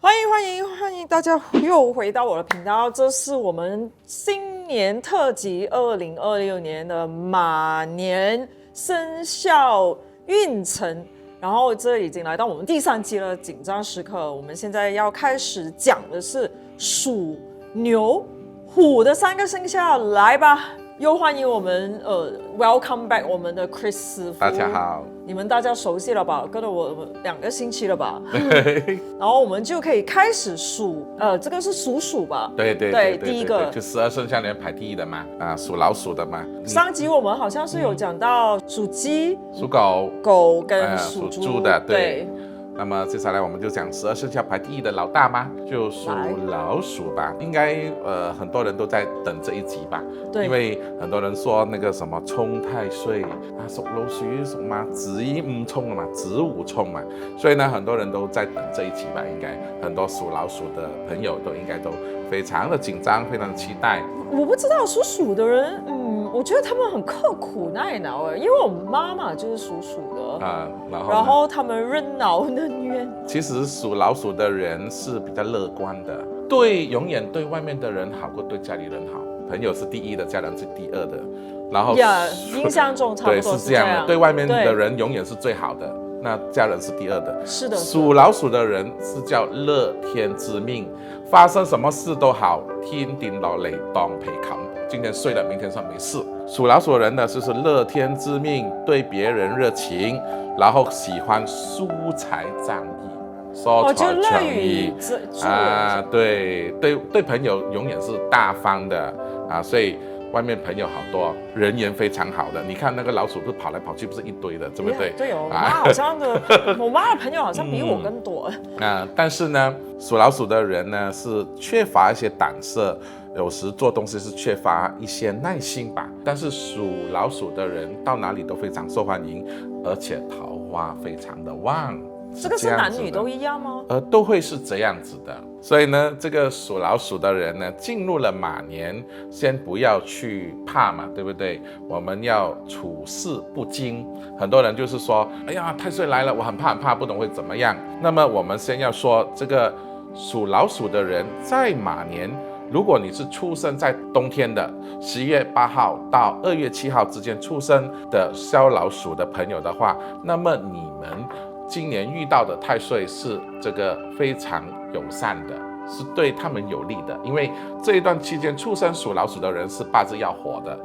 歡迎大家又回到我的頻道，這是我們新年特輯2026年的馬年生肖運程，然後這已經來到我們第3集了，緊張時刻。我們現在要開始講的是屬牛、虎的3個生肖，來吧。又歡迎我們welcome back 我們的 Chris 師傅。大家好，你們大家熟悉了吧？跟了我2個星期了吧？然後我們就可以開始數，這個是屬鼠吧？對，第一個就12生肖里面排第1的嘛，屬老鼠的嘛。上集我們好像是有講到屬雞、屬狗跟屬豬的，對。那麼接下來我們就講12生肖排第1的老大嘛，就屬老鼠吧。應該很多人都在等這一集吧？對，因為很多人說那個什麼沖太歲啊，屬老鼠屬嘛，子一唔沖了嘛，子午沖嘛，所以呢，很多人都在等這一集吧？應該很多屬老鼠的朋友都應該都非常的緊張，非常的期待。我不知道屬鼠的人，我覺得他们很刻苦耐勞哎，因為我媽媽就是屬鼠的啊，然後他們任勞任怨。其實屬老鼠的人是比較樂觀的，永遠對外面的人好過對家裡人好。朋友是第1的，家人是第2的，然後印象中差不多是這樣的，對外面的人永遠是最好的，那家人是第2的。是的，屬老鼠的人是叫樂天知命，發生什麼事都好，天跌落嚟當被冚。今天睡了，明天算沒事。屬老鼠的人呢，就是樂天知命，對別人熱情，然後喜歡疏財仗義，說財仗義啊，對，朋友永遠是大方的啊，所以外面朋友好多，人緣非常好的。你看那個老鼠不是跑來跑去，不是一堆的，對不對？對哦，我媽好像我媽的朋友好像比我更多。但是呢，屬老鼠的人呢是缺乏一些膽色。有時做東西是缺乏一些耐心吧，但是屬老鼠的人到哪裡都非常受歡迎，而且桃花非常的旺。這個是男女都一樣嗎？都會是這樣子的。所以呢，這個屬老鼠的人呢，進入了馬年，先不要去怕嘛，對不對？我們要處事不驚。很多人就是說，哎呀，太歲來了，我很怕，不懂會怎麼樣。那麼我們先要說，這個屬老鼠的人在馬年，如果你是出生在冬天的11月8號到2月7號之間出生的小老鼠的朋友的話，那麼你們今年遇到的太歲是這個非常友善的，是對他們有利的，因為這一段期間出生屬老鼠的人是八字要火的。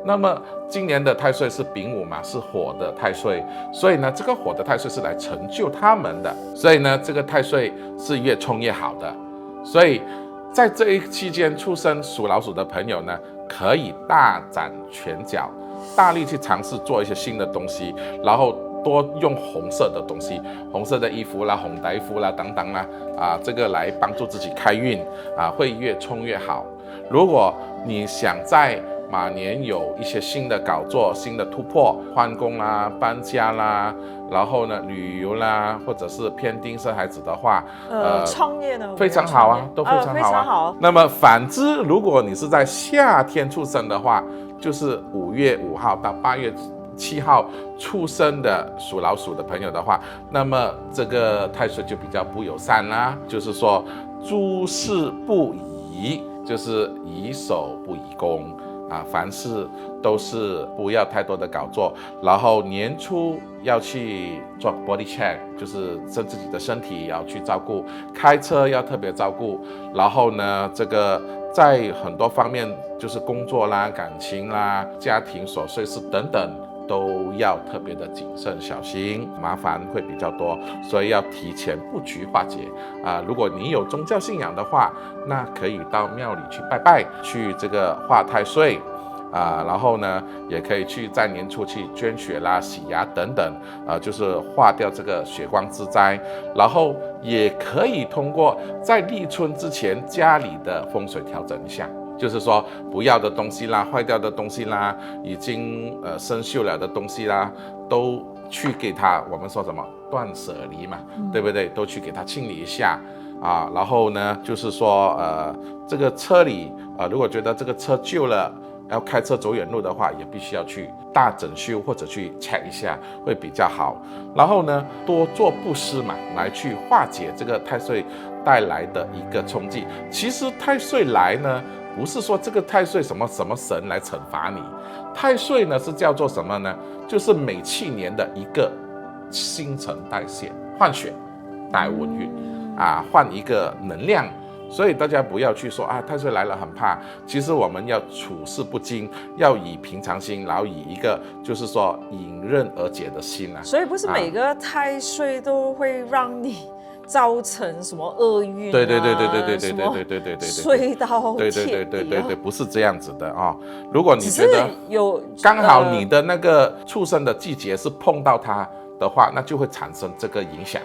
那麼今年的太歲是丙午嘛，是火的太歲，所以呢，這個火的太歲是來成就他們的，所以呢，這個太歲是越衝越好的，所以在這一期間出生屬老鼠的朋友呢，可以大展拳腳，大力去嘗試做一些新的東西，然後多用紅色的東西，紅色的衣服啦、紅底褲啦等等啦，這個來幫助自己開運會越衝越好。如果你想在馬年有一些新的搞作、新的突破，換工啦、搬家啦，然後呢旅遊啦，或者是偏丁生孩子的話，創業呢非常好啊，都非常好。那麼反之，如果你是在夏天出生的話，就是5月5號到8月7號出生的屬老鼠的朋友的話，那麼這個太歲就比較不友善啦，就是說諸事不宜，就是宜守不宜攻。凡事都是不要太多的搞作，然後年初要去做 body check， 就是自己的身體要去照顧，開車要特別照顧，然後呢，這個在很多方面就是工作啦、感情啦、家庭瑣碎事等等，都要特別的謹慎小心，麻煩會比較多，所以要提前布局化解如果你有宗教信仰的話，那可以到廟裡去拜拜，去這個化太歲然後呢，也可以去在年初去捐血啦、洗牙等等就是化掉這個血光之災，然後也可以通過在立春之前家裡的風水調整一下。就是說不要的東西啦、壞掉的東西啦、已經生鏽了的東西啦，都去給它，我們說什麼斷捨離嘛，對不對？都去給它清理一下然後呢，就是說這個車裡如果覺得這個車舊了，要開車走遠路的話，也必須要去大整修或者去 check 一下，會比較好。然後呢，多做布施嘛，來去化解這個太歲帶來的一個衝擊。其實太歲來呢，不是說這個太歲什麼神來懲罰你，太歲呢是叫做什麼呢？就是每7年的一個新陳代謝，換血帶文運啊，換一個能量。所以大家不要去說啊，太歲來了很怕。其實我们要處事不驚，要以平常心，然後以一個就是說迎刃而解的心啊。所以不是每個太歲都會讓你造成什麼厄運啊？對，睡到對，不是這樣子的啊。如果你覺得有剛好你的那個出生的季節是碰到它的話，那就會產生這個影響。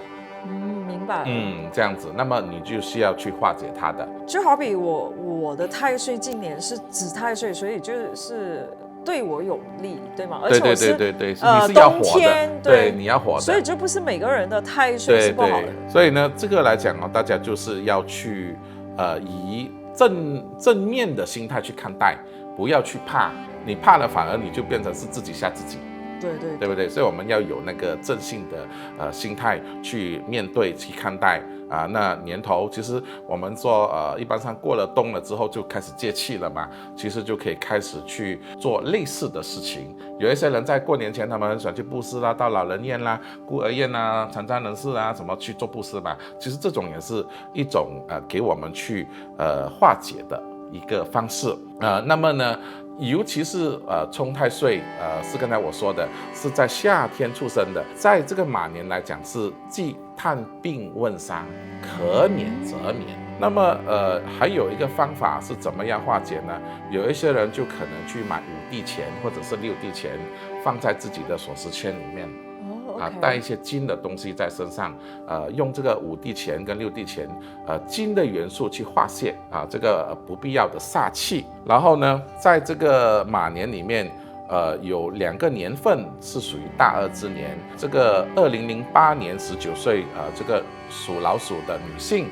明白。這樣子，那麼你就需要去化解它的。就好比我的太歲今年是子太歲，所以就是對我有利，對嗎？而且我是对，你是要活的，对，你要活的，所以就不是每個人的太歲是不好的。所以呢，這個來講哦，大家就是要去以正面的心態去看待，不要去怕，你怕了反而你就變成是自己嚇自己。對不對？所以我們要有那個正性的心態去面對、去看待啊。那年頭其實我們說一般上過了冬了之後就開始接氣了嘛，其實就可以開始去做類似的事情。有一些人在過年前他們很喜歡去布施啦，到老人院啦、孤兒院啦、殘障人士啊什麼去做布施嘛。其實這種也是一種給我們去化解的一個方式那麼呢，尤其是沖太歲是剛才我說的是在夏天出生的，在這個馬年來講是忌探病問傷，可免則免。那麼還有一個方法是怎麼樣化解呢？有一些人就可能去買5帝錢或者是6帝錢，放在自己的鎖匙圈裡面。帶一些金的東西在身上，用這個5帝錢跟6帝錢，金的元素去化解這個不必要的煞氣。然後呢，在這個馬年裡面，有2個年份是屬於大厄之年。這個2008年19歲，這個屬老鼠的女性，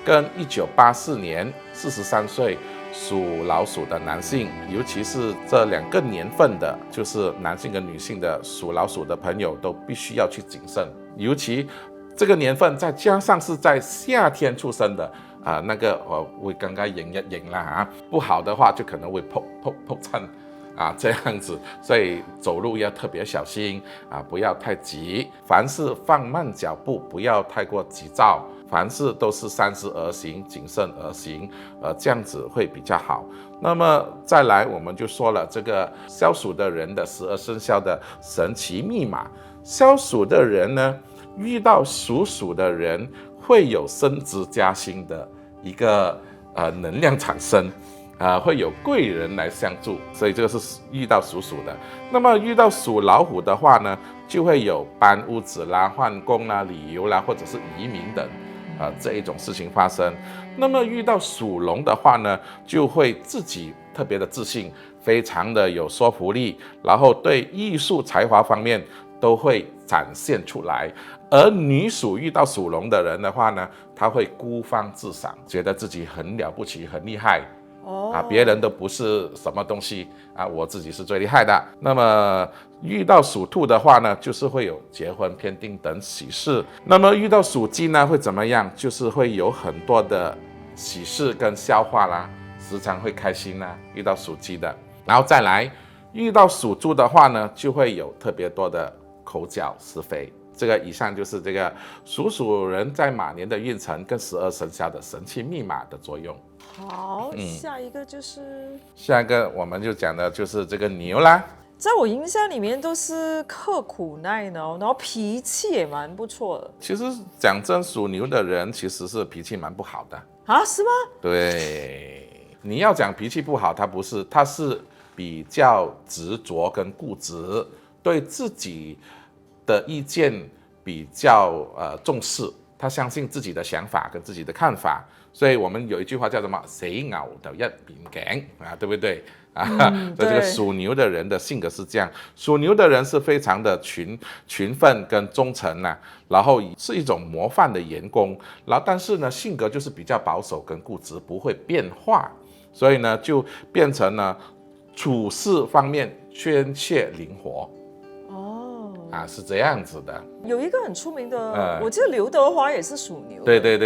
跟1984年43歲。屬老鼠的男性，尤其是這2個年份的，就是男性跟女性的屬老鼠的朋友，都必須要去謹慎。尤其這個年份再加上是在夏天出生的那個會更加迎一迎啦不好的話就可能會撲親這樣子，所以走路要特別小心不要太急，凡事放慢腳步，不要太過急躁。凡事都是三思而行，謹慎而行，這樣子會比較好。那麼再來，我們就說了這個肖屬的人的12生肖的神奇密碼。肖屬的人呢，遇到屬鼠的人會有升職加薪的一個能量產生，會有貴人來相助，所以這個是遇到屬鼠的。那麼遇到屬老虎的話呢，就會有搬屋子啦、換工啦、旅遊啦，或者是移民等。這一種事情發生。那麼遇到屬龍的話呢，就會自己特別的自信，非常的有說服力，然後對藝術才華方面都會展現出來。而女屬遇到屬龍的人的話呢，她會孤芳自賞，覺得自己很了不起、很厲害。別人都不是什麼東西我自己是最厲害的。那麼遇到屬兔的話呢，就是會有結婚、偏訂等喜事。那麼遇到屬雞呢，會怎麼樣？就是會有很多的喜事跟笑話啦，時常會開心啦。遇到屬雞的，然後再來遇到屬豬的話呢，就會有特別多的口角是非。這個以上就是這個屬鼠人在馬年的運程跟12生肖的神奇密碼的作用。好，下一個就是下一個我們就講的就是這個牛啦。在我印象裡面都是刻苦耐勞，然後脾氣也蠻不錯的。其實講真，屬牛的人其實是脾氣蠻不好的是嗎？對，你要講脾氣不好，他不是，他是比較執着跟固執，對自己的意見比較重視，他相信自己的想法跟自己的看法，所以我們有一句話叫什麼？死牛就一邊頸對不對所以這個屬牛的人的性格是這樣，屬牛的人是非常的勤奮跟忠誠然後是一種模範的員工，然後但是呢性格就是比較保守跟固執，不會變化，所以呢就變成了處事方面欠缺靈活。是這樣子的。有一個很出名的，我記得劉德華也是屬牛的。對，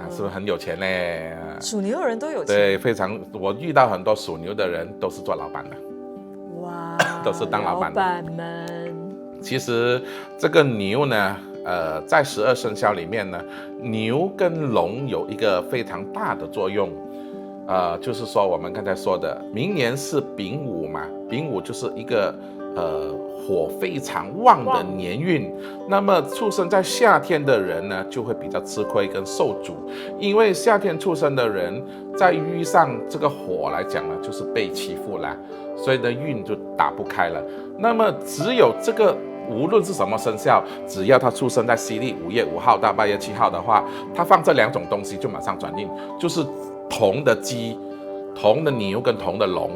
是不是很有錢嘞？屬牛的人都有錢。對，非常。我遇到很多屬牛的人都是做老闆的。哇，都是当老闆的。老闆們。其實這個牛呢，在12生肖裡面呢，牛跟龍有一個非常大的作用。就是說我們剛才說的，明年是丙午嘛，丙午就是一個火非常旺的年運。那麼出生在夏天的人呢，就會比較吃虧跟受阻，因為夏天出生的人在遇上這個火來講呢，就是被欺負了，所以呢運就打不開了。那麼只有這個，無論是什麼生肖，只要他出生在西曆5月5號到8月7號的話，他放這兩種東西就馬上轉運，就是同的雞、同的牛跟同的龍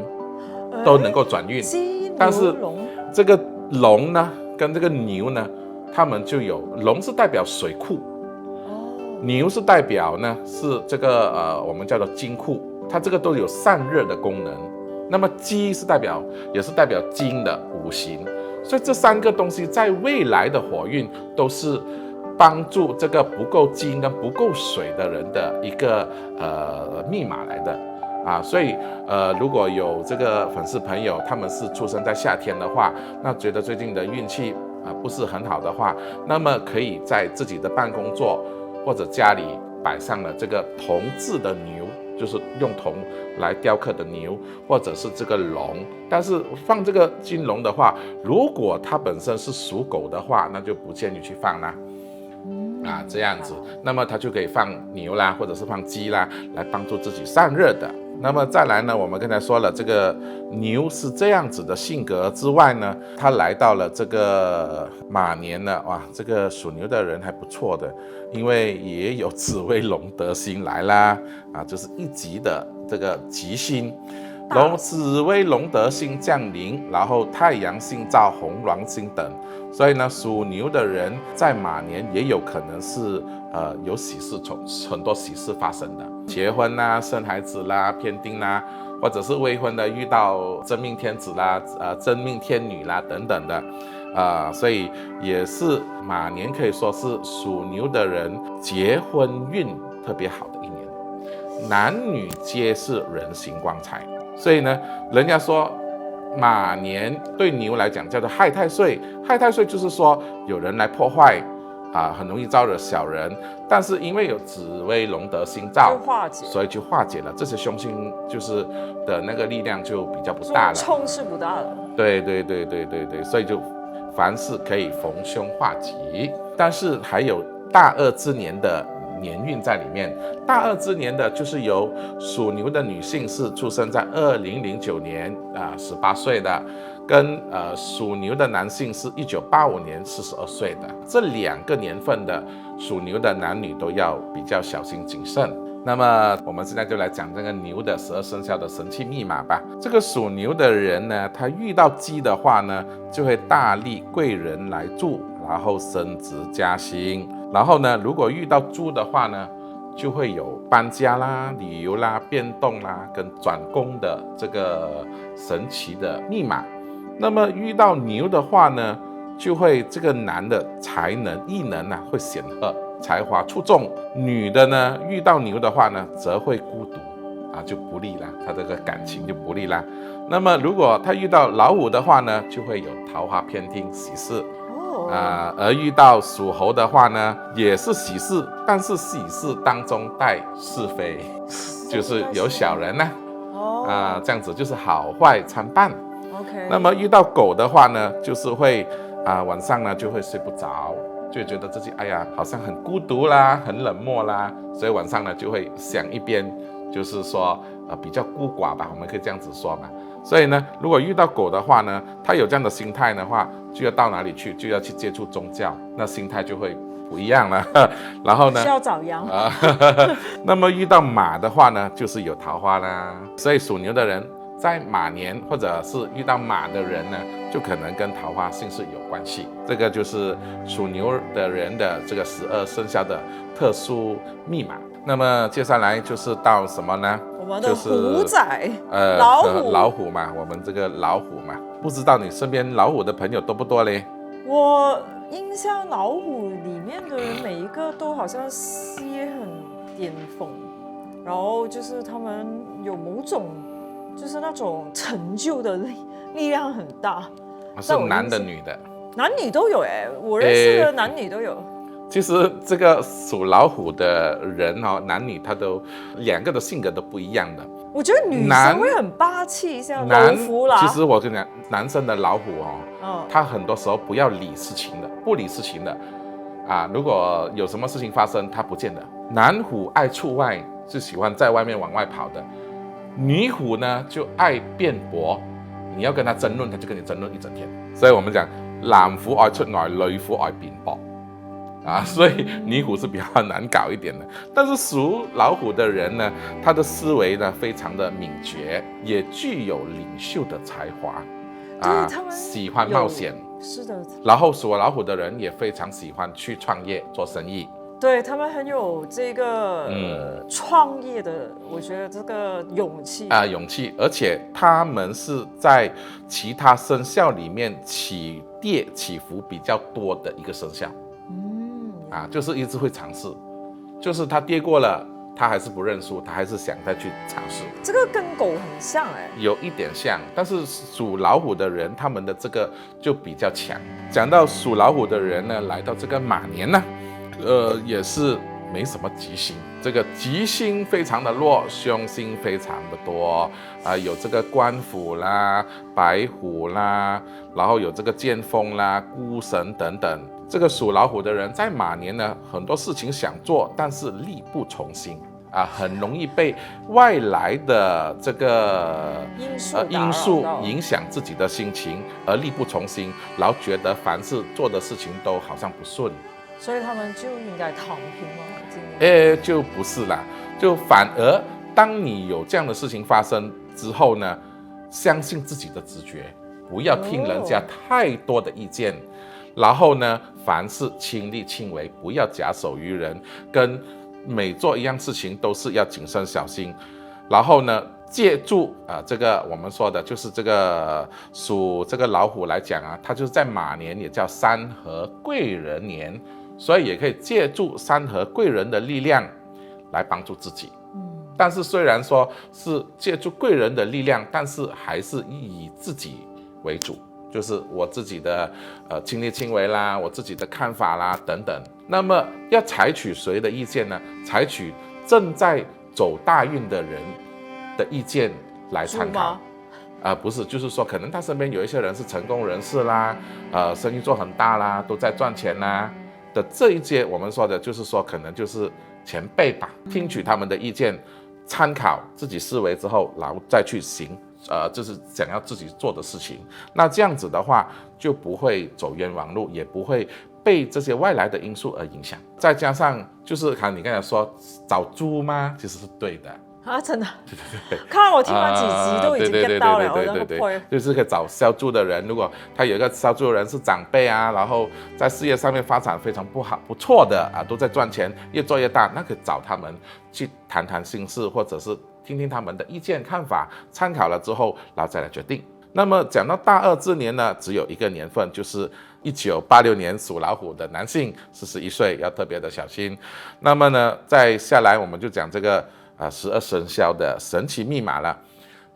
都能夠轉運。但是這個龍呢跟這個牛呢，他們就有，龍是代表水庫，牛是代表呢是這個我們叫做金庫，它這個都有散熱的功能。那麼雞是也是代表金的五行，所以這三個東西在未來的火運都是幫助這個不夠金跟不夠水的人的一個密碼來的所以如果有這個粉絲朋友他們是出生在夏天的話，那覺得最近的運氣不是很好的話，那麼可以在自己的辦公桌或者家裡擺上了這個銅製的牛，就是用銅來雕刻的牛，或者是這個龍。但是放這個金龍的話，如果它本身是屬狗的話，那就不建議去放啦。這樣子，那麼它就可以放牛啦，或者是放雞啦，來幫助自己散熱的。那麼再來呢，我們剛才說了，這個牛是這樣子的性格之外呢，它來到了這個馬年呢，哇，這個屬牛的人還不錯的，因為也有紫微龍德星來啦，就是一級的這個吉星。紫微龍德星降臨，然後太陽星照紅鸞星等，所以呢，屬牛的人在馬年也有可能是有喜事，很多喜事發生的，結婚啦、生孩子啦、偏丁啦，或者是未婚的遇到真命天子啦、真命天女啦等等的，所以也是馬年可以說是屬牛的人結婚運特別好的一年，男女皆是人形光彩。所以呢，人家說馬年對牛來講叫做害太歲，害太歲就是說有人來破壞很容易招惹小人，但是因為有紫微龍德星照，所以就化解了這些凶星，就是的那個力量就比較不大了，冲是不大了。对，所以就凡事可以逢凶化吉，但是還有大恶之年的年運在裡面。大惡之年的就是由屬牛的女性是出生在2009年18歲的，跟屬牛的男性是1985年42歲的，這2個年份的屬牛的男女都要比較小心謹慎。那麼我們現在就來講這個牛的12生肖的神奇密碼吧。這個屬牛的人呢，他遇到雞的話呢，就會大利貴人來助，然後升職加薪。然後呢，如果遇到豬的話呢，就會有搬家啦、旅遊啦、變動啦跟轉工的這個神奇的密碼。那麼遇到牛的話呢，就會這個男的才能藝能會顯赫，才華出眾。女的呢，遇到牛的話呢，則會孤獨就不利啦，他這個感情就不利啦。那麼如果他遇到老虎的話呢，就會有桃花偏聽喜事。而遇到屬猴的話呢，也是喜事，但是喜事當中帶是非，就是有小人這樣子就是好壞參半。那麼遇到狗的話呢，就是會晚上呢就會睡不着，就覺得自己好像很孤獨啦，很冷漠啦，所以晚上呢就會想一邊，就是說比較孤寡吧，我們可以這樣子說嘛。所以呢，如果遇到狗的話呢，他有這樣的心態的話，就要到哪裡去，就要去接觸宗教，那心態就會不一樣了。然後呢，是要找羊。那麼遇到馬的話呢，就是有桃花啦。所以屬牛的人在馬年或者是遇到馬的人呢，就可能跟桃花姓氏有關係。這個就是屬牛的人的這個12生肖的特殊密碼。那麼接下來就是到什麼呢？我們的虎仔，老虎嘛，我們這個老虎嘛，不知道你身邊老虎的朋友多不多嘞？我印象老虎裡面的人每一個都好像事業很巔峰，然後就是他們有某種就是那種成就的力量很大。是男的女的？男女都有我認識的男女都有。其實這個屬老虎的人男女他都兩個的性格都不一樣的。我覺得女生會很霸氣，像老虎啦。其實我跟你講，男生的老虎他很多時候不理事情的啊。如果有什麼事情發生，他不見得。男虎愛出外，是喜歡在外面往外跑的。女虎呢就愛辯駁，你要跟他爭論，他就跟你爭論一整天。所以我們講男虎愛出外，女虎愛辯駁。所以女虎是比較難搞一點的，但是屬老虎的人呢，他的思維呢非常的敏捷，也具有領袖的才華，他们喜歡冒險，是的。然後屬老虎的人也非常喜歡去創業做生意，對他們很有這個創業的，我覺得這個勇氣勇氣，而且他們是在其他生肖裡面起跌起伏比較多的一個生肖。就是一直會嘗試，就是他跌過了，他還是不認輸，他還是想再去嘗試。這個跟狗很像有一點像，但是屬老虎的人，他們的這個就比較強。講到屬老虎的人呢，來到這個馬年呢，也是沒什麼吉星，這個吉星非常的弱，凶星非常的多有這個官府啦、白虎啦，然後有這個劍鋒啦、孤神等等。這個屬老虎的人在馬年呢，很多事情想做，但是力不從心很容易被外來的這個因素影響自己的心情，而力不從心，然後覺得凡事做的事情都好像不順，所以他們就應該躺平嗎？就不是啦，就反而當你有這樣的事情發生之後呢，相信自己的直覺，不要聽人家太多的意見。然後呢，凡事親力親為，不要假手於人，跟每做一樣事情都是要謹慎小心。然後呢，借助這個我們說的就是這個屬這個老虎來講它就是在馬年也叫三合貴人年，所以也可以借助三合貴人的力量來幫助自己。但是雖然說是借助貴人的力量，但是還是以自己為主。就是我自己的親力親為啦，我自己的看法啦等等。那麼要採取誰的意見呢？採取正在走大運的人的意見來參考。不是，就是說可能他身邊有一些人是成功人士啦，生意做很大啦，都在賺錢啦的這一些，我們說的就是說可能就是前輩吧，聽取他們的意見，參考自己思維之後，然後再去行。就是想要自己做的事情，那這樣子的話就不會走冤枉路，也不會被這些外來的因素而影響。再加上就是看你剛才說找豬嗎？其實是對的真的。對，看我聽完幾集都已經 get 到了，對，就是可以找燒豬的人。如果他有一個燒豬的人是長輩然後在事業上面發展非常不錯的都在賺錢，越做越大，那可以找他們去談談心事，或者是聽聽他們的意見看法，參考了之後，然後再來決定。那麼講到大惡之年呢，只有一個年份，就是1986年屬老虎的男性，41歲，要特別的小心。那麼呢，再下來我們就講這個12生肖的神奇密碼了。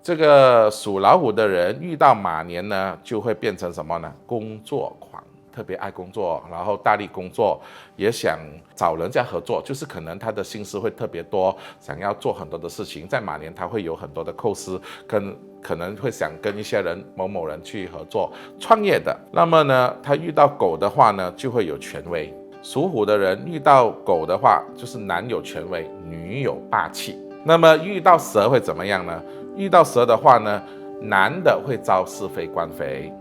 這個屬老虎的人遇到馬年呢，就會變成什麼呢？工作狂。特別愛工作，然後大力工作，也想找人家合作，就是可能他的心思會特別多，想要做很多的事情。在馬年他會有很多的構思，可能會想跟一些人某人去合作創業的。那麼呢，他遇到狗的話呢，就會有權威。屬虎的人遇到狗的話，就是男有權威，女有霸氣。那麼遇到蛇會怎麼樣呢？遇到蛇的話呢，男的會遭是非官非。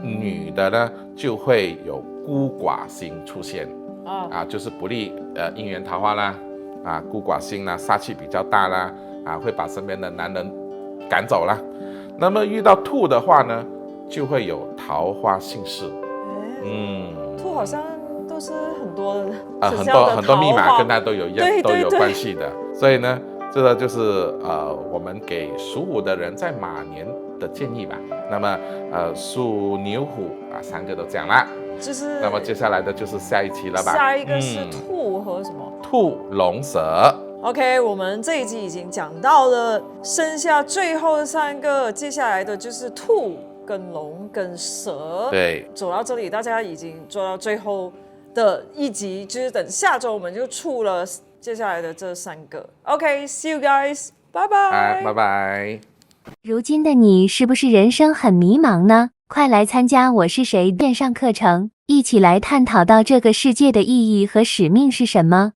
女的呢就會有孤寡星出現就是不利姻緣桃花啦孤寡星啦，殺氣比較大啦會把身邊的男人趕走啦。那麼遇到兔的話呢，就會有桃花幸事。兔好像都是很多密碼跟它都有關係的，所以呢這個就是我們給屬虎的人在馬年的建議吧。那麼屬牛虎3個都講了，就是那麼接下來的就是下一期了吧？下一個是兔和什麼？兔、龍、蛇。OK， 我們這一集已經講到了，剩下最後3個，接下來的就是兔跟龍跟蛇。對，走到這裡，大家已經做到最後的一集，就是等下周我們就出了接下來的這3個。OK，see you guys， 拜拜，拜拜。如今的你是不是人生很迷茫呢？快來參加我是誰線上課程，一起來探討到這個世界的意義和使命是什麼。